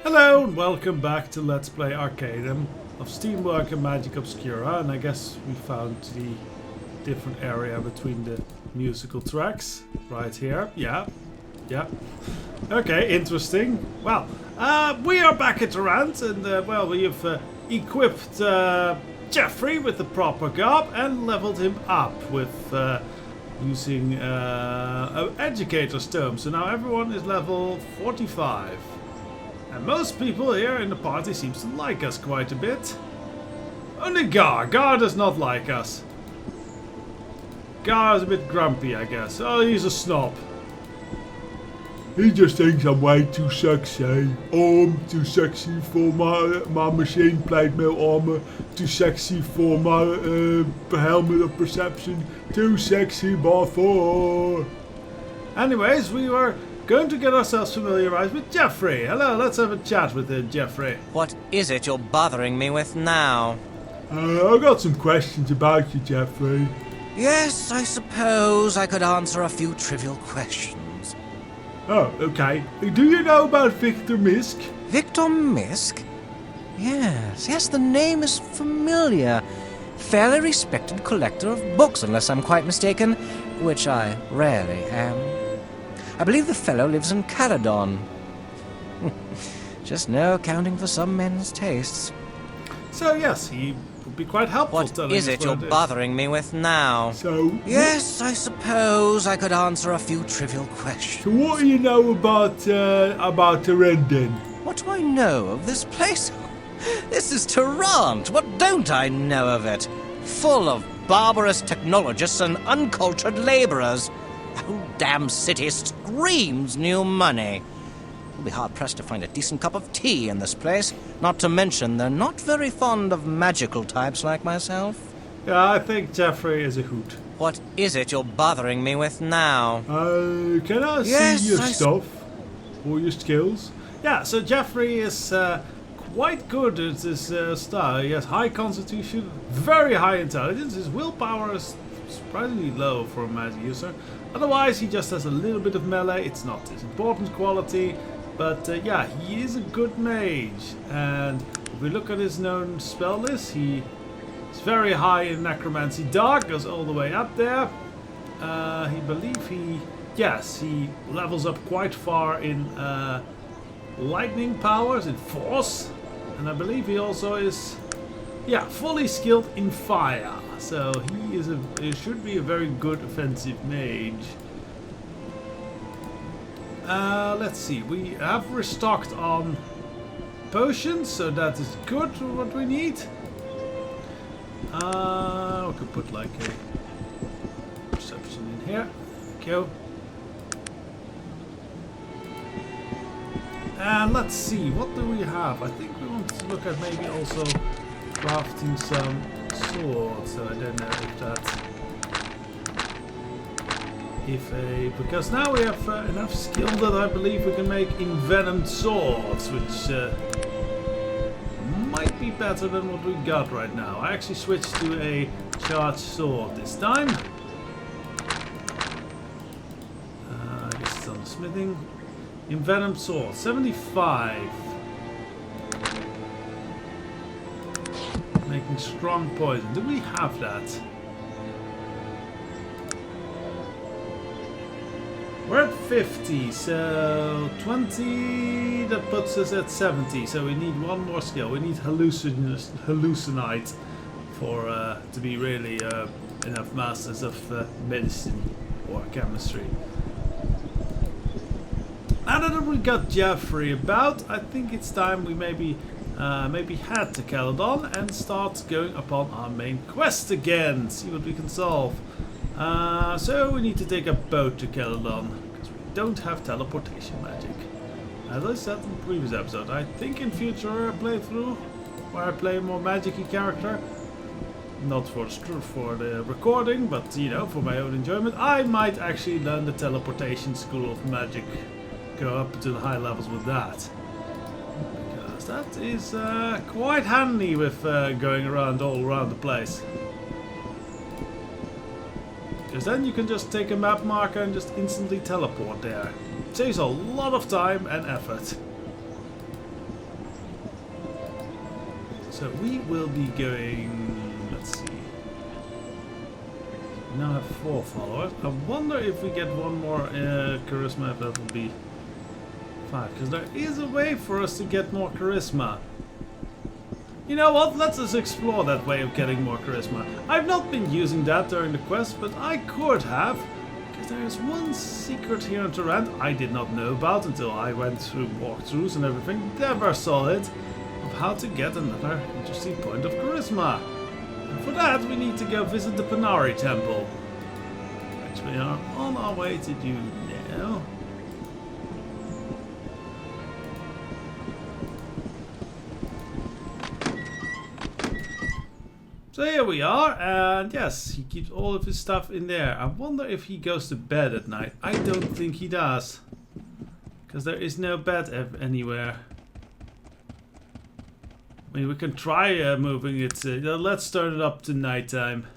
Hello and welcome back to Let's Play Arcanum of Steamwork and Magic Obscura, and I guess we found the different area between the musical tracks right here. Yeah. Okay, interesting. Well, we are back at Durant, and well, we have equipped Jeffrey with the proper garb and leveled him up with using Educator Stone. So now everyone is level 45. And most people here in the party seems to like us quite a bit. Only Gar. Gar does not like us. Gar is a bit grumpy, I guess. Oh, he's a snob. He just thinks I'm way too sexy. I'm too sexy for my machine plate mill armor. Too sexy for my helmet of perception. Too sexy by far. Anyways, we were going to get ourselves familiarized with Jeffrey. Hello, let's have a chat with Jeffrey. What is it you're bothering me with now? I got some questions about you, Jeffrey. Yes, I suppose I could answer a few trivial questions. Oh, okay. Do you know about Victor Misk? Victor Misk? Yes, the name is familiar. Fairly respected collector of books, unless I'm quite mistaken, which I rarely am. I believe the fellow lives in Caladon. Just no accounting for some men's tastes. So yes, he would be quite helpful. What is it you're bothering me with now? So... Yes, I suppose I could answer a few trivial questions. So what do you know about Terendon? What do I know of this place? This is Tarant. What don't I know of it? Full of barbarous technologists and uncultured laborers. The whole damn city screams new money. You'll be hard-pressed to find a decent cup of tea in this place. Not to mention, they're not very fond of magical types like myself. Yeah, I think Jeffrey is a hoot. What is it you're bothering me with now? Can I see your stuff? Or your skills? Yeah, so Jeffrey is quite good at his style. He has high constitution, very high intelligence. His willpower is surprisingly low for a magic user. Otherwise, he just has a little bit of melee. It's not his important quality, but yeah, he is a good mage. And if we look at his known spell list, he is very high in Necromancy Dark, goes all the way up there. He levels up quite far in lightning powers, in force, and I believe he also is, fully skilled in fire. So he should be a very good offensive mage. Let's see, we have restocked on potions, so that is good for what we need. We could put like a perception in here. There we go. And let's see, what do we have? I think we want to look at maybe also crafting some swords. So I don't know because now we have enough skill that I believe we can make envenomed swords, which might be better than what we got right now. I actually switched to a charged sword this time. I guess it's on the smithing. Envenomed sword, 75. Making strong poison. Do we have that? We're at 50, so 20, that puts us at 70. So we need one more skill. We need hallucinate for to be really enough masters of medicine or chemistry. Now that we got Jeffrey about, I think it's time we maybe head to Caladon and start going upon our main quest again. See what we can solve. So we need to take a boat to Caladon because we don't have teleportation magic. As I said in the previous episode, I think in future playthrough where I play a more magic-y character, not for the recording, but you know, for my own enjoyment, I might actually learn the teleportation school of magic. Go up to the high levels with that, because that is quite handy with going around all around the place. Because then you can just take a map marker and just instantly teleport there. It saves a lot of time and effort. So we will be going, let's see. We now have 4 followers. I wonder if we get one more charisma, if that will be 5. Because there is a way for us to get more charisma. You know what? Let's just explore that way of getting more charisma. I've not been using that during the quest, but I could have. Because there is one secret here in Torrent I did not know about until I went through walkthroughs and everything. Never saw it. Of how to get another interesting point of charisma. And for that we need to go visit the Panari Temple. Which we are on our way to do now. So here we are, and yes, he keeps all of his stuff in there. I wonder if he goes to bed at night. I don't think he does. Because there is no bed anywhere. I mean, we can try moving it. Let's start it up to nighttime.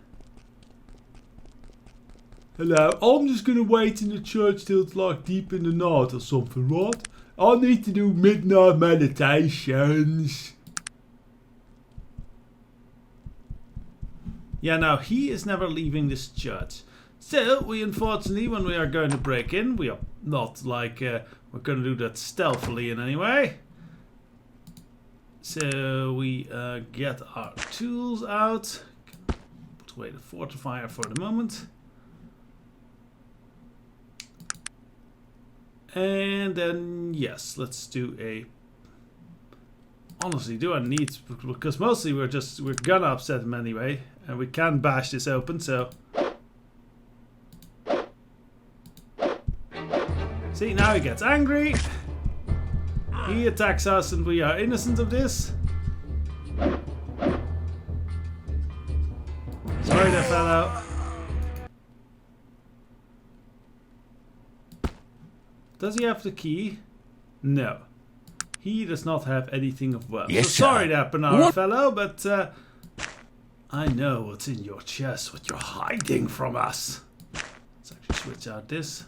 Hello, I'm just gonna wait in the church till it's like deep in the night or something, right? I need to do midnight meditations. Yeah, now he is never leaving this church. So, we unfortunately, when we are going to break in, we are not like, we're going to do that stealthily in any way. So, we get our tools out. Put away the fortifier for the moment. And then, yes, let's do a... Honestly, do I need... Because mostly we're gonna upset him anyway. And we can bash this open, so... See, now he gets angry. He attacks us and we are innocent of this. Sorry there, fellow. Does he have the key? No. He does not have anything of wealth. Yes, so sorry sir. there, Panara fellow, but I know what's in your chest, what you're hiding from us. Let's actually switch out this.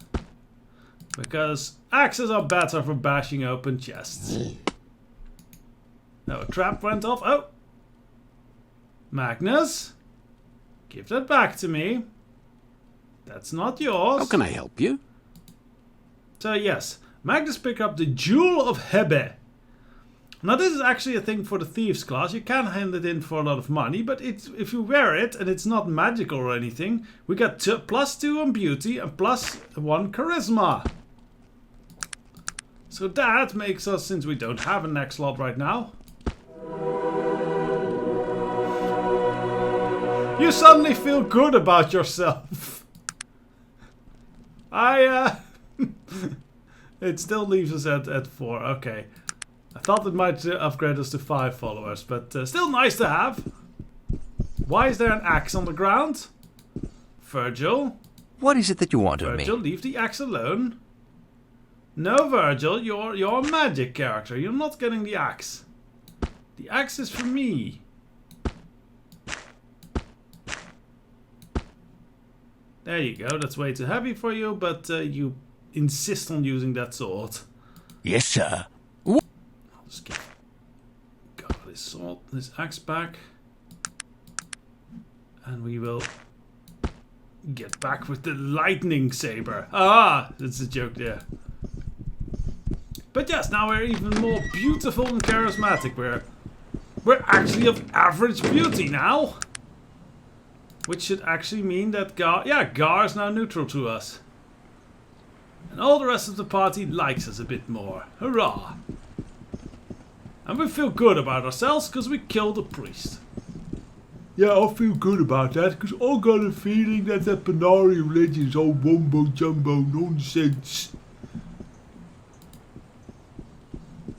Because axes are better for bashing open chests. Now a trap went off. Oh! Magnus? Give that back to me. That's not yours. How can I help you? So yes, Magnus picked up the Jewel of Hebe. Now this is actually a thing for the Thieves class. You can hand it in for a lot of money, but if you wear it and it's not magical or anything, we got +2 on beauty and +1 charisma. So that makes us, since we don't have a next slot right now. You suddenly feel good about yourself. It still leaves us at 4. Okay. I thought it might upgrade us to 5 followers, but still nice to have. Why is there an axe on the ground? Virgil? What is it that you want of me? Virgil, leave the axe alone. No, Virgil, you're a magic character. You're not getting the axe. The axe is for me. There you go. That's way too heavy for you, but you insist on using that sword. Yes, sir. I'll just give this sword, this axe back. And we will get back with the lightning saber. Ah, that's a joke there. But yes, now we're even more beautiful and charismatic. We're actually of average beauty now. Which should actually mean that Gar is now neutral to us. And all the rest of the party likes us a bit more. Hurrah! And we feel good about ourselves because we killed a priest. Yeah, I feel good about that because I got a feeling that the Panari religion is all wumbo jumbo nonsense.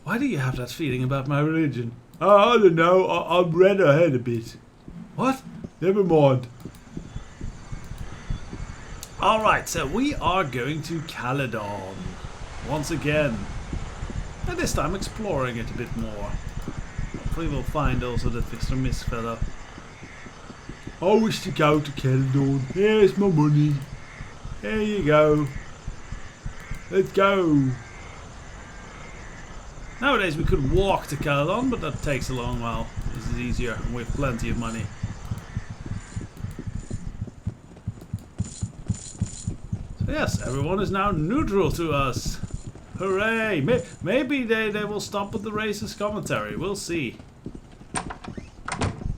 Why do you have that feeling about my religion? I don't know, I've read ahead a bit. What? Never mind. Alright, so we are going to Caladon. Once again. And this time exploring it a bit more. Hopefully we'll find also that Mr. Mist fellow. I wish to go to Caladon. Here's my money. There you go. Let's go. Nowadays we could walk to Caladon, but that takes a long while. This is it easier, and we have plenty of money. So yes, everyone is now neutral to us. Hooray! Maybe they will stop with the racist commentary. We'll see.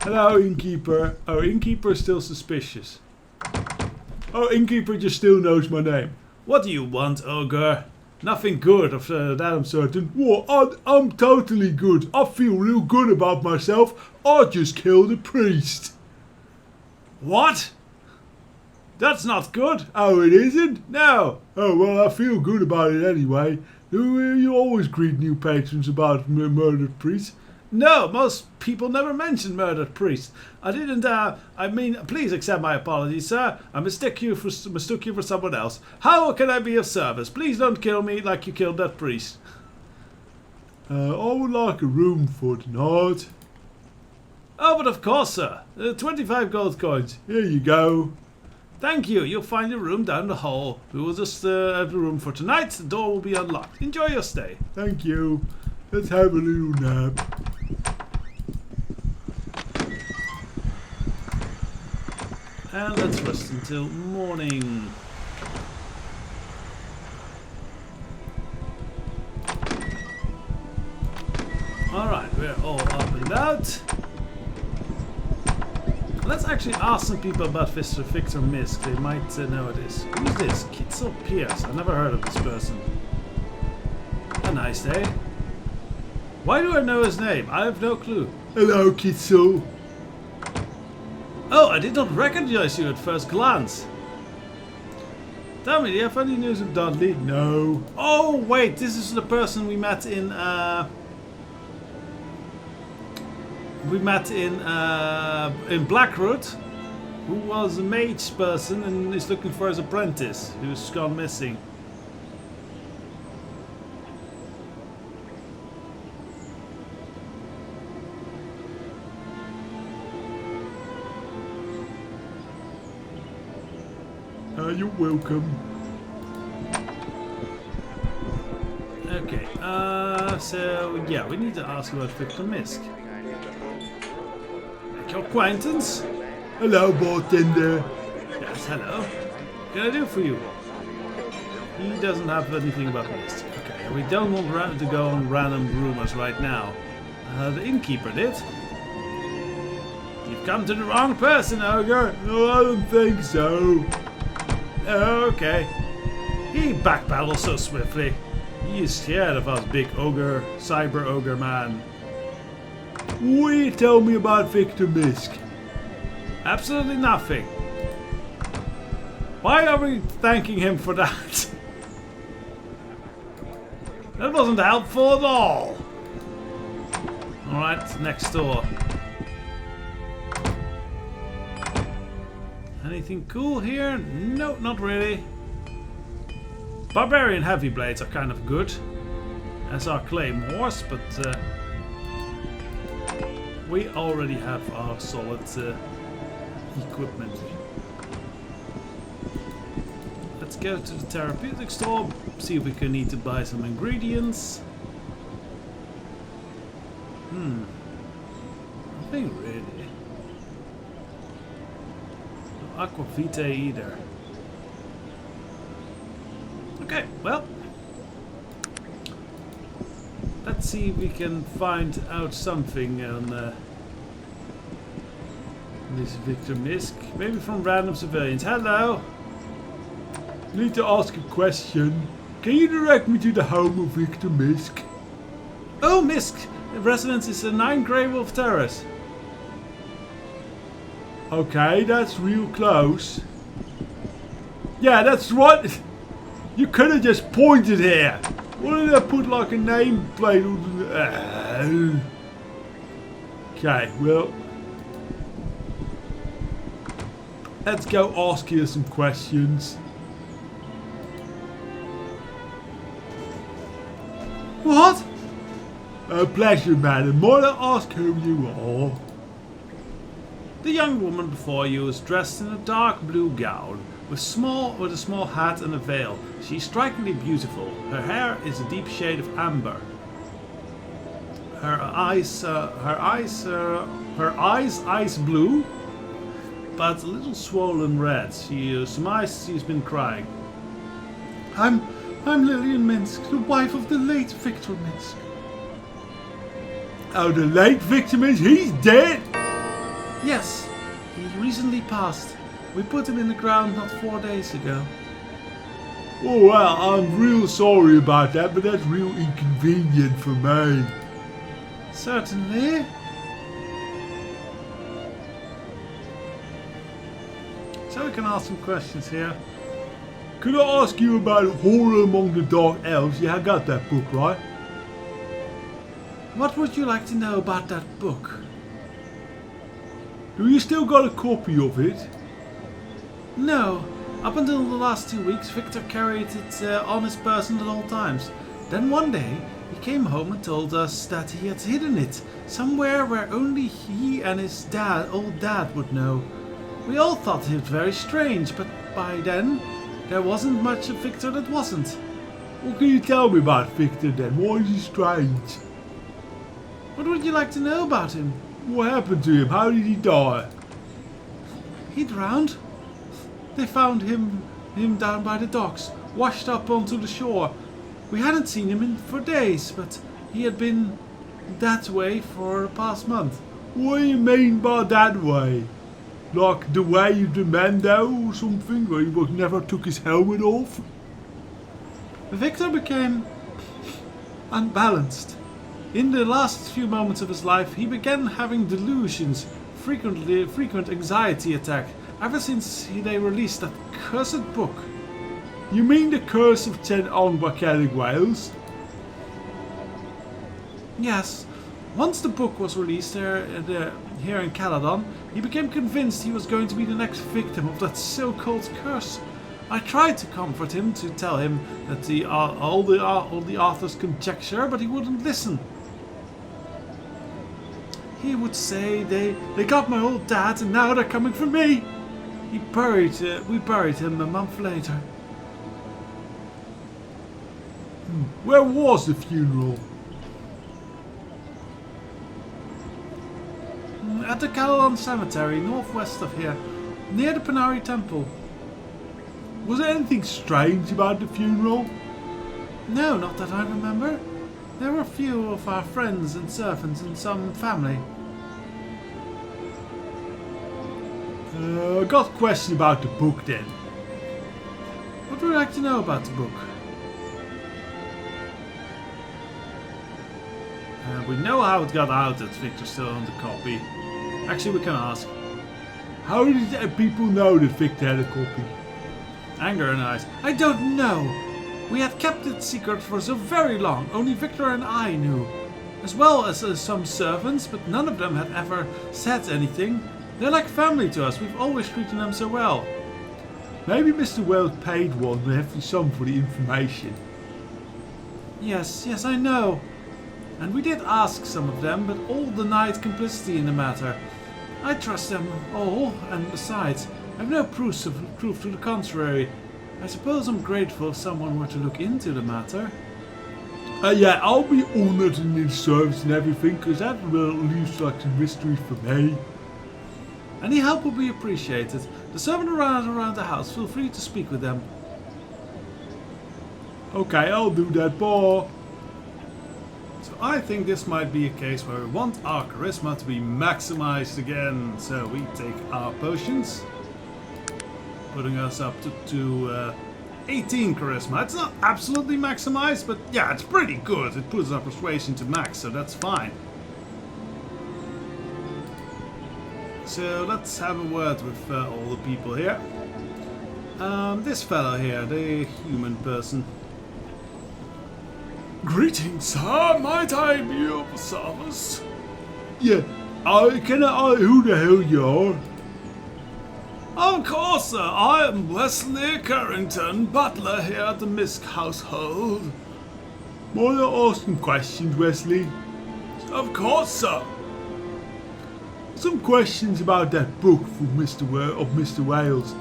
Hello, Innkeeper. Oh, Innkeeper is still suspicious. Oh, Innkeeper just still knows my name. What do you want, Ogor? Nothing good, of that I'm certain. Well, I'm totally good. I feel real good about myself. I just killed a priest. What? That's not good. Oh, it isn't? No. Oh, well, I feel good about it anyway. You always greet new patrons about murdered priests. No, most people never mention murdered priests. I didn't, I mean, please accept my apologies, sir. I mistook you for someone else. How can I be of service? Please don't kill me like you killed that priest. I would like a room for tonight. Oh, but of course, sir. 25 gold coins. Here you go. Thank you. You'll find a room down the hall. We will just have the room for tonight. The door will be unlocked. Enjoy your stay. Thank you. Let's have a little nap. And let's rest until morning. Alright, we're all up and about. Let's actually ask some people about Victor Misk. They might know what it is. Who's this? Kitzel Pierce. I never heard of this person. A nice day. Why do I know his name? I have no clue. Hello, Kitzel. Oh, I did not recognize you at first glance. Tell me, do you have any news of Dudley? No. Oh, wait, this is the person we met in, Blackroot, who was a mage person and is looking for his apprentice, who's gone missing. You're welcome. Okay, so yeah, we need to ask about Victor Misk. Like your acquaintance? Hello, bartender. Yes, hello. What can I do for you? He doesn't have anything about Misk. Okay, we don't want to go on random rumors right now. The innkeeper did. You've come to the wrong person, Ogre. No, I don't think so. Okay. He backpedals so swiftly. He is scared of us, big ogre, cyber ogre man. What do you tell me about Victor Misk? Absolutely nothing. Why are we thanking him for that? That wasn't helpful at all. Alright, next door. Anything cool here? No, not really. Barbarian heavy blades are kind of good, as are claymores, but we already have our solid equipment. Let's go to the therapeutic store, see if we need to buy some ingredients. Nothing really. Aquavitae either. Okay, well, let's see if we can find out something on this Victor Misk. Maybe from random civilians. Hello! Need to ask a question. Can you direct me to the home of Victor Misk? Oh, Misk! The residence is 9 Grey Wolf Terrace. Okay, that's real close. Yeah, that's what. You could have just pointed here. Why did I put like a nameplate on the... Okay, well. Let's go ask you some questions. What? A pleasure, madam. Might I ask who you are? The young woman before you is dressed in a dark blue gown with a small hat and a veil. She is strikingly beautiful. Her hair is a deep shade of amber. her eyes ice blue, but a little swollen red. She surmised she's been crying. I'm Lillian Minsk, the wife of the late Victor Minsk. Oh, the late Victor Minsk, he's dead? Yes, he recently passed. We put him in the ground not 4 days ago. Oh well, I'm real sorry about that, but that's real inconvenient for me. Certainly. So we can ask some questions here. Could I ask you about Horror Among the Dark Elves? Yeah, I got that book, right? What would you like to know about that book? Do you still got a copy of it? No. Up until the last 2 weeks, Victor carried it on his person at all times. Then one day, he came home and told us that he had hidden it somewhere where only he and his old dad would know. We all thought it very strange, but by then, there wasn't much of Victor that wasn't. What can you tell me about Victor then? Why is he strange? What would you like to know about him? What happened to him? How did he die? He drowned. They found him down by the docks, washed up onto the shore. We hadn't seen him for days, but he had been that way for the past month. What do you mean by that way? Like the way of the Mando or something, where he never took his helmet off? Victor became unbalanced. In the last few moments of his life, he began having delusions, frequent anxiety attack, ever since they released that cursed book. You mean the Curse of Tsen-Ang by Celtic Wales? Yes. Once the book was released here in Caladon, he became convinced he was going to be the next victim of that so-called curse. I tried to comfort him, to tell him that all the author's conjecture, but he wouldn't listen. He would say, they got my old dad and now they're coming for me. We buried him a month later. Where was the funeral? At the Caladon Cemetery, northwest of here, near the Panari Temple. Was there anything strange about the funeral? No, not that I remember. There were a few of our friends and servants and some family. I got a question about the book then. What would you like to know about the book? We know how it got out that Victor still owned the copy. Actually, we can ask. How did people know that Victor had a copy? Anger and eyes. I don't know. We had kept it secret for so very long. Only Victor and I knew. As well as some servants, but none of them had ever said anything. They're like family to us. We've always treated them so well. Maybe Mr. Wells paid one and have some for the information. Yes, I know. And we did ask some of them, but all denied complicity in the matter. I trust them all, and besides, I have no proof to the contrary. I suppose I'm grateful if someone were to look into the matter. Yeah, I'll be honored in his service and everything, because that will leave such a mystery for me. Any help will be appreciated. The servant around the house, feel free to speak with them. Okay, I'll do that, boy. So I think this might be a case where we want our charisma to be maximized again. So we take our potions, putting us up to 18 charisma. It's not absolutely maximized, but yeah, it's pretty good. It puts our persuasion to max, so that's fine. So let's have a word with all the people here. This fellow here, the human person. Greetings, sir. Might I be of service? Yeah, who the hell you are? Of course, sir. I am Wesley Carrington, butler here at the Misk household. Might I ask some questions, Wesley? Of course, sir. Some questions about that book from Mr. Wales.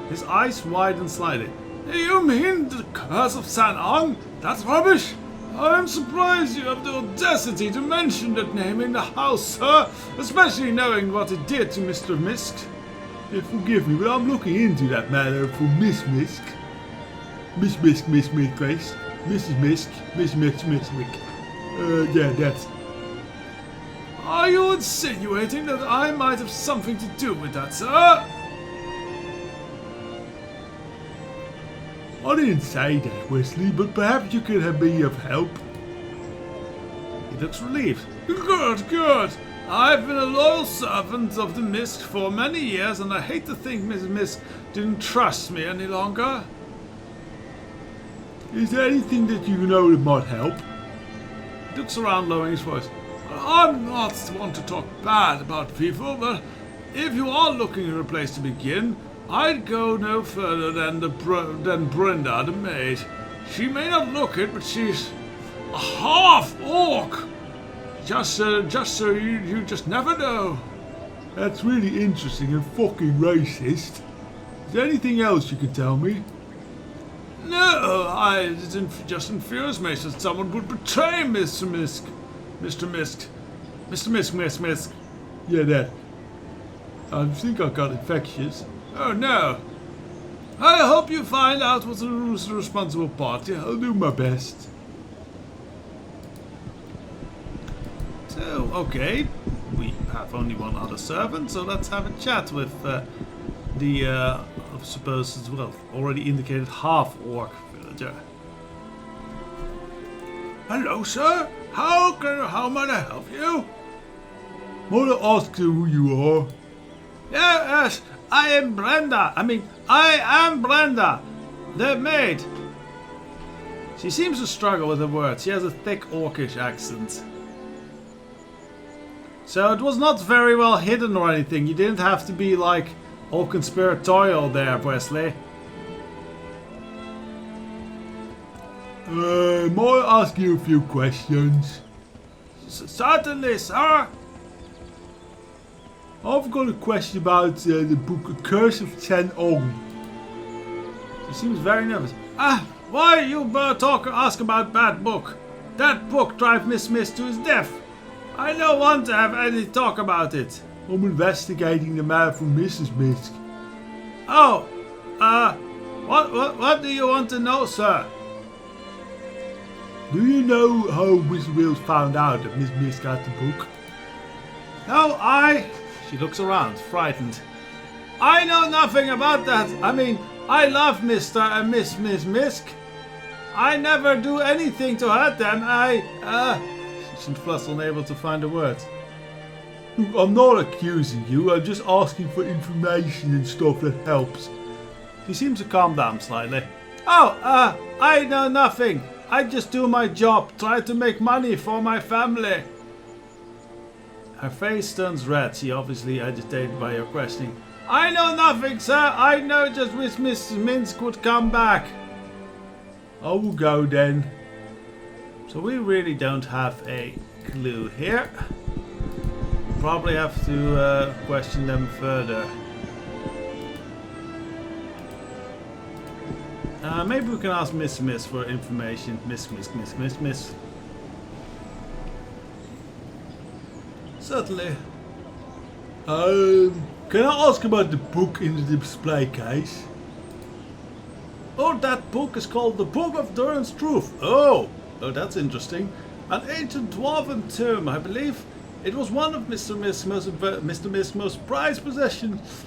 His eyes widened slightly. You mean the Curse of Tsen-Ang? That's rubbish. I am surprised you have the audacity to mention that name in the house, sir, especially knowing what it did to Mr. Misk. Forgive me, but I'm looking into that matter for Miss Misk. Miss Misk, Grace. Mrs. Misk, Miss Misk. Yeah, that's... Are you insinuating that I might have something to do with that, sir? I didn't say that, Wesley, but perhaps you could be of help. He looks relieved. Good, good. I've been a loyal servant of the Misk for many years, and I hate to think Mrs. Misk didn't trust me any longer. Is there anything that you know that might help? He looks around, lowering his voice. I'm not one to talk bad about people, but if you are looking for a place to begin, I'd go no further than Brenda, the maid. She may not look it, but she's a half-orc. Just so you just never know. That's really interesting and fucking racist. Is there anything else you can tell me? No, it just infuriates me that someone would betray Mr. Misk. Yeah, that. I think I got infectious. Oh no. I hope you find out who's the responsible party. I'll do my best. So, okay. We have only one other servant, so let's have a chat with I suppose as well, already indicated half-orc villager. Hello, sir. How might I help you? Might I ask who you are? Yes, I am Brenda. I am Brenda, the maid. She seems to struggle with her words. She has a thick orcish accent. So it was not very well hidden or anything. You didn't have to be like all conspiratorial there, Wesley. Might I ask you a few questions? Certainly, sir. I've got a question about the book Curse of Tsen-Ang. She seems very nervous. Why you ask about bad book? That book drive Miss to his death. I don't want to have any talk about it. I'm investigating the matter from Mrs. Misk. Oh, what do you want to know, sir? Do you know how Miss Wills found out that Miss Misk got the book? No, She looks around, frightened. I know nothing about that. I love Mr. and Miss Misk. I never do anything to hurt them. She seems flustered, unable to find a word. Look, I'm not accusing you. I'm just asking for information and stuff that helps. She seems to calm down slightly. Oh, I know nothing. I just do my job, try to make money for my family. Her face turns red. She obviously agitated by your questioning. I know nothing, sir. I know just wish Mrs. Misk would come back. I will go then. So we really don't have a clue here. Probably have to question them further. Maybe we can ask Miss for information. Miss. Certainly. Can I ask about the book in the display case? Oh, that book is called The Book of Durin's Truth. Oh, that's interesting. An ancient dwarven tomb, I believe. It was one of Mr. Misk's most prized possessions.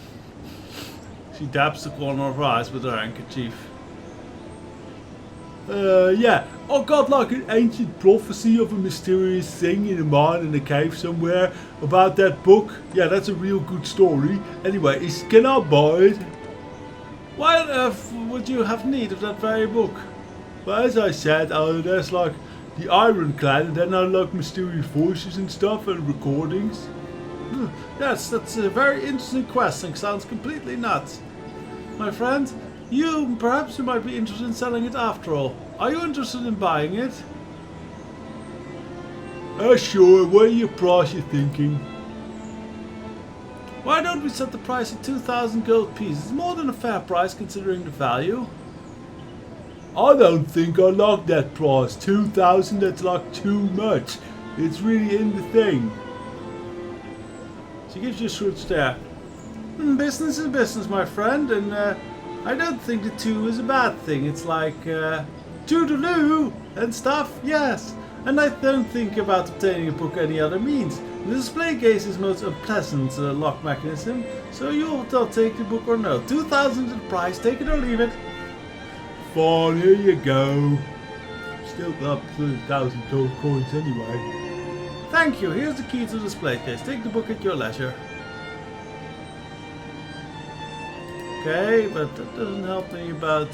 She dabs the corner of her eyes with her handkerchief. Yeah, I got like an ancient prophecy of a mysterious thing in a mine in a cave somewhere about that book. Yeah, that's a real good story. Anyway, can I buy it? Why on earth would you have need of that very book? Well, as I said, there's like the Ironclad, and then I like mysterious voices and stuff and recordings. Yes, that's a very interesting quest and sounds completely nuts. My friend, perhaps you might be interested in selling it after all. Are you interested in buying it? Sure. What are your price you thinking? Why don't we set the price at 2,000 gold pieces? More than a fair price considering the value. I don't think I like that price. 2,000, that's like too much. It's really in the thing. She gives you a shrewd stare. Business is business, my friend, and I don't think the 2 is a bad thing. It's like toodaloo and stuff, yes. And I don't think about obtaining a book any other means. The display case is most unpleasant lock mechanism, so you'll take the book or no. 2,000 at the price, take it or leave it. Fine, here you go. Still got 3,000 gold coins anyway. Thank you, here's the key to the display case. Take the book at your leisure. Okay, but that doesn't help me about...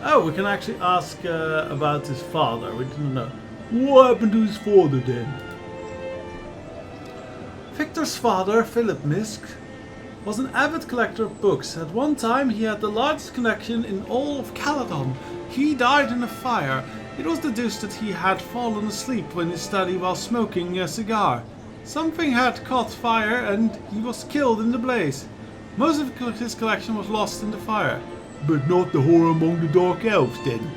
Oh, we can actually ask about his father. We didn't know. What happened to his father then? Victor's father, Philip Misk, was an avid collector of books. At one time he had the largest collection in all of Caladon. He died in a fire. It was deduced that he had fallen asleep when he studied while smoking a cigar. Something had caught fire and he was killed in the blaze. Most of his collection was lost in the fire. But not the horror among the dark elves then?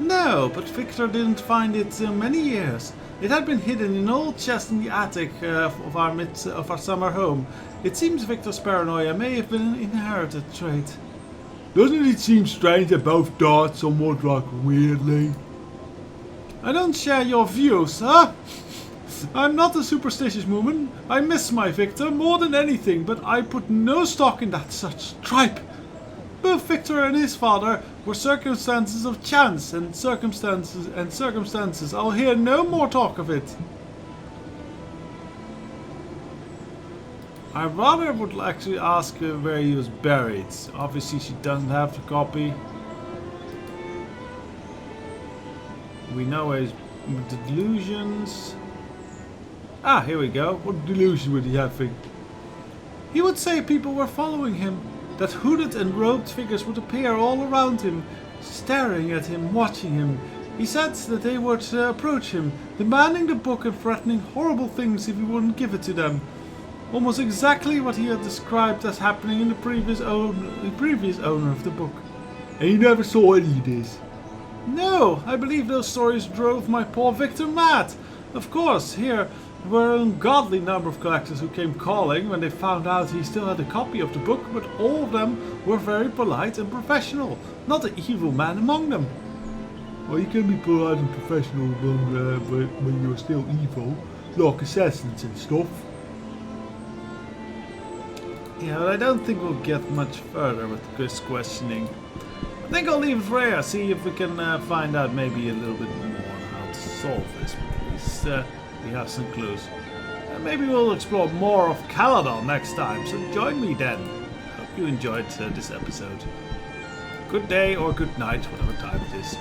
No, but Victor didn't find it in many years. It had been hidden in an old chest in the attic of our summer home. It seems Victor's paranoia may have been an inherited trait. Doesn't it seem strange that both died somewhat like weirdly? I don't share your views, huh? I'm not a superstitious woman. I miss my Victor more than anything, but I put no stock in that such tripe. Both Victor and his father were circumstances of chance and circumstances. I'll hear no more talk of it. I rather would actually ask her where he was buried. Obviously she doesn't have the copy. We know his delusions. Ah, here we go. What delusion would he have? He would say people were following him. That hooded and robed figures would appear all around him, staring at him, watching him. He said that they would approach him, demanding the book and threatening horrible things if he wouldn't give it to them. Almost exactly what he had described as happening in the previous owner of the book. And you never saw any of this? No, I believe those stories drove my poor Victor mad. Of course, here were an ungodly number of collectors who came calling when they found out he still had a copy of the book, but all of them were very polite and professional, not an evil man among them. Well, you can be polite and professional when you're still evil, like assassins and stuff. Yeah, but I don't think we'll get much further with this questioning. I think I'll leave it for here, see if we can find out maybe a little bit more on how to solve this. At least we have some clues. And maybe we'll explore more of Caladon next time, so join me then. Hope you enjoyed this episode. Good day or good night, whatever time it is.